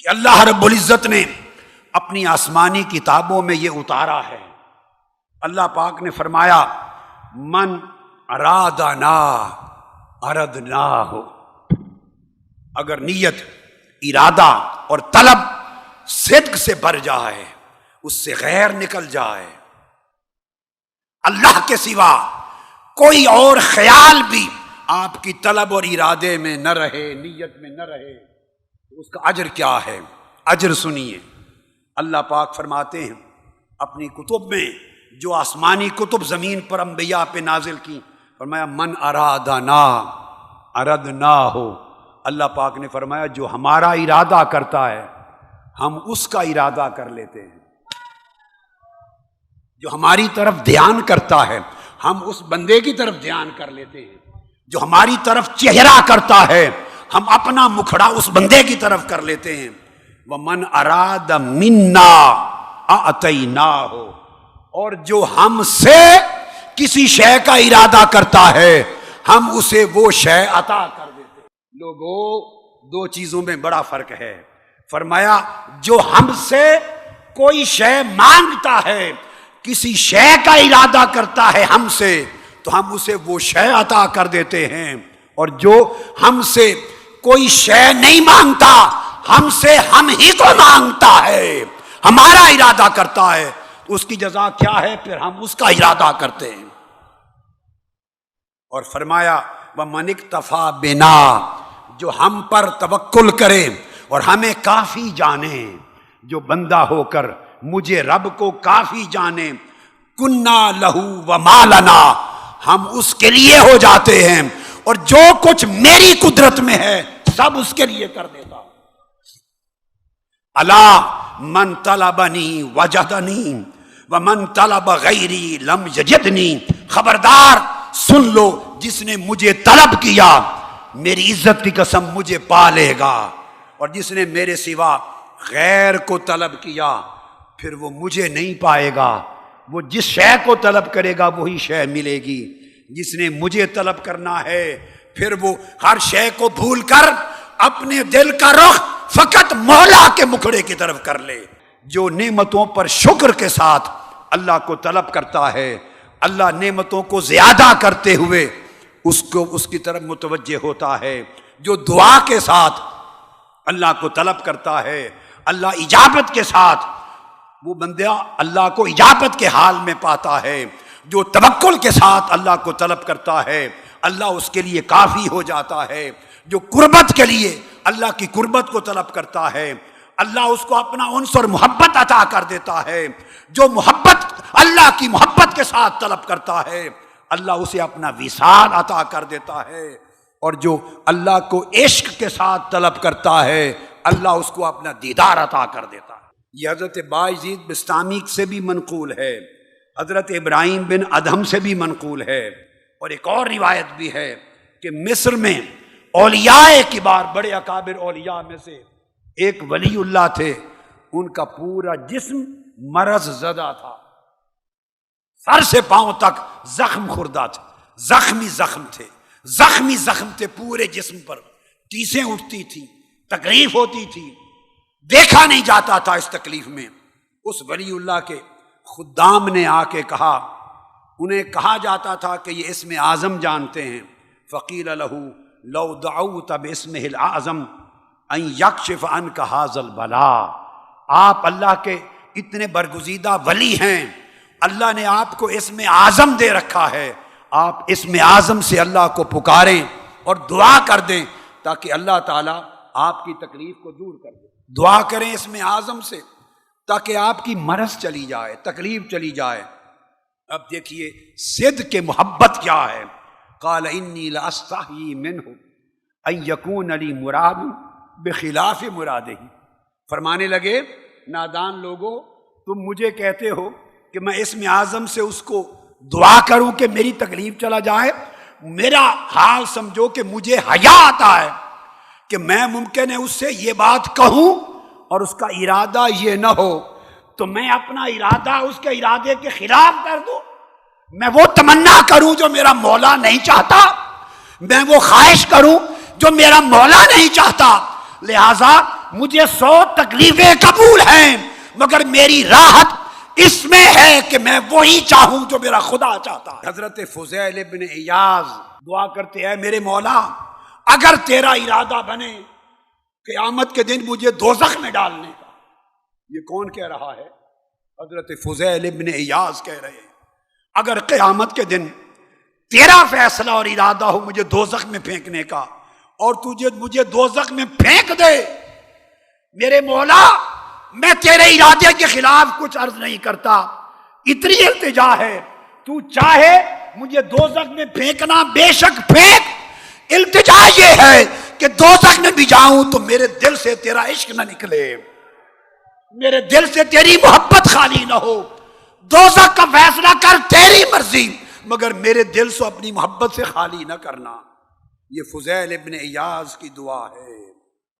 کہ اللہ رب العزت نے اپنی آسمانی کتابوں میں یہ اتارا ہے۔ اللہ پاک نے فرمایا من ارادنا اردنا ہو، اگر نیت، ارادہ اور طلب صدق سے بھر جائے، اس سے غیر نکل جائے، اللہ کے سوا کوئی اور خیال بھی آپ کی طلب اور ارادے میں نہ رہے، نیت میں نہ رہے، تو اس کا اجر کیا ہے؟ اجر سنیے، اللہ پاک فرماتے ہیں اپنی کتب میں، جو آسمانی کتب زمین پر انبیاء پہ نازل کی، فرمایا من ارادنا اردنا ہو۔ اللہ پاک نے فرمایا جو ہمارا ارادہ کرتا ہے ہم اس کا ارادہ کر لیتے ہیں، جو ہماری طرف دھیان کرتا ہے ہم اس بندے کی طرف دھیان کر لیتے ہیں، جو ہماری طرف چہرہ کرتا ہے ہم اپنا مکھڑا اس بندے کی طرف کر لیتے ہیں۔ وَمَنْ أَرَادَ مِنَّا أَعْطَيْنَاهُ، اور جو ہم سے کسی شے کا ارادہ کرتا ہے ہم اسے وہ شے عطا کر دیتے ہیں۔ لوگوں، دو چیزوں میں بڑا فرق ہے۔ فرمایا جو ہم سے کوئی شے مانگتا ہے، کسی شے کا ارادہ کرتا ہے ہم سے، تو ہم اسے وہ شے عطا کر دیتے ہیں، اور جو ہم سے کوئی شے نہیں مانگتا، ہم سے ہم ہی کو مانگتا ہے، ہمارا ارادہ کرتا ہے، تو اس کی جزا کیا ہے؟ پھر ہم اس کا ارادہ کرتے ہیں۔ اور فرمایا وَمَنِ اکْتَفَى بِنَا، جو ہم پر توکل کرے اور ہمیں کافی جانے، جو بندہ ہو کر مجھے رب کو کافی جانے، کُنَّا لَهُ وَمَا لَنَا، ہم اس کے لیے ہو جاتے ہیں، اور جو کچھ میری قدرت میں ہے سب اس کے لیے کر دیتا ہوں۔ الا من طلبنی وجدنی ومن طلب غیری لم یجدنی، خبردار سن لو، جس نے مجھے طلب کیا میری عزت کی قسم مجھے پا لے گا، اور جس نے میرے سوا غیر کو طلب کیا پھر وہ مجھے نہیں پائے گا۔ وہ جس شے کو طلب کرے گا وہی شے ملے گی۔ جس نے مجھے طلب کرنا ہے پھر وہ ہر شے کو بھول کر اپنے دل کا رخ فقط مولا کے مکھڑے کی طرف کر لے۔ جو نعمتوں پر شکر کے ساتھ اللہ کو طلب کرتا ہے، اللہ نعمتوں کو زیادہ کرتے ہوئے اس کی طرف متوجہ ہوتا ہے۔ جو دعا کے ساتھ اللہ کو طلب کرتا ہے، اللہ اجابت کے ساتھ، وہ بندہ اللہ کو اجابت کے حال میں پاتا ہے۔ جو توکل کے ساتھ اللہ کو طلب کرتا ہے، اللہ اس کے لیے کافی ہو جاتا ہے۔ جو قربت کے لیے اللہ کی قربت کو طلب کرتا ہے، اللہ اس کو اپنا انس اور محبت عطا کر دیتا ہے۔ جو محبت اللہ کی محبت کے ساتھ طلب کرتا ہے، اللہ اسے اپنا وصال عطا کر دیتا ہے، اور جو اللہ کو عشق کے ساتھ طلب کرتا ہے اللہ اس کو اپنا دیدار عطا کر دیتا ہے۔ یہ حضرت باعزید بسطامی سے بھی منقول ہے، حضرت ابراہیم بن ادہم سے بھی منقول ہے، اور ایک اور روایت بھی ہے کہ مصر میں اولیاء کبار، بڑے اکابر اولیاء میں سے ایک ولی اللہ تھے، ان کا پورا جسم مرض زدہ تھا، سر سے پاؤں تک زخم خوردہ تھے، زخمی زخم تھے پورے جسم پر، ٹیسیں اٹھتی تھی، تکلیف ہوتی تھی، دیکھا نہیں جاتا تھا اس تکلیف میں۔ اس ولی اللہ کے خدام نے آ کے کہا، انہیں کہا جاتا تھا کہ یہ اسم اعظم جانتے ہیں، فقیل لہ لو دعوت باسمہ الاعظم ان یکشف عنک ھذا البلاء، آپ اللہ کے اتنے برگزیدہ ولی ہیں، اللہ نے آپ کو اسم اعظم دے رکھا ہے، آپ اسم اعظم سے اللہ کو پکاریں اور دعا کر دیں تاکہ اللہ تعالیٰ آپ کی تکلیف کو دور کر دے۔ دعا کریں اسم اعظم سے تاکہ آپ کی مرض چلی جائے، تکلیف چلی جائے۔ اب دیکھیے صدق کے محبت کیا ہے۔ قال انی لاستحیی منہ ان یکون لی مراد بخلاف مرادہ، فرمانے لگے نادان لوگوں، تم مجھے کہتے ہو کہ میں اسم اعظم سے اس کو دعا کروں کہ میری تکلیف چلا جائے، میرا حال سمجھو کہ مجھے حیا آتا ہے کہ میں ممکن ہے اس سے یہ بات کہوں اور اس کا ارادہ یہ نہ ہو، تو میں اپنا ارادہ اس کے ارادے کے خلاف کر دوں، میں وہ تمنا کروں جو میرا مولا نہیں چاہتا، میں وہ خواہش کروں جو میرا مولا نہیں چاہتا۔ لہذا مجھے 100 تکلیفیں قبول ہیں مگر میری راحت اس میں ہے کہ میں وہی چاہوں جو میرا خدا چاہتا ہے۔ حضرت فضیل ابن عیاض دعا کرتے ہیں میرے مولا اگر تیرا ارادہ بنے قیامت کے دن مجھے دوزخ میں ڈالنے کا، یہ کون کہہ رہا ہے؟ حضرت فضیل ابن عیاض کہہ رہے ہیں اگر قیامت کے دن تیرا فیصلہ اور ارادہ ہو مجھے دوزخ میں پھینکنے کا اور تجھے مجھے دوزخ میں پھینک دے میرے مولا میں تیرے ارادے کے خلاف کچھ عرض نہیں کرتا، اتنی التجا ہے تو چاہے مجھے دوزخ میں پھینکنا بے شک پھینک، التجا یہ ہے کہ دوزخ میں بھی جاؤں تو میرے دل سے تیرا عشق نہ نکلے، میرے دل سے تیری محبت خالی نہ ہو، دوزخ کا فیصلہ کر تیری مرضی مگر میرے دل سے اپنی محبت سے خالی نہ کرنا۔ یہ فضیل ابن عیاض کی دعا ہے۔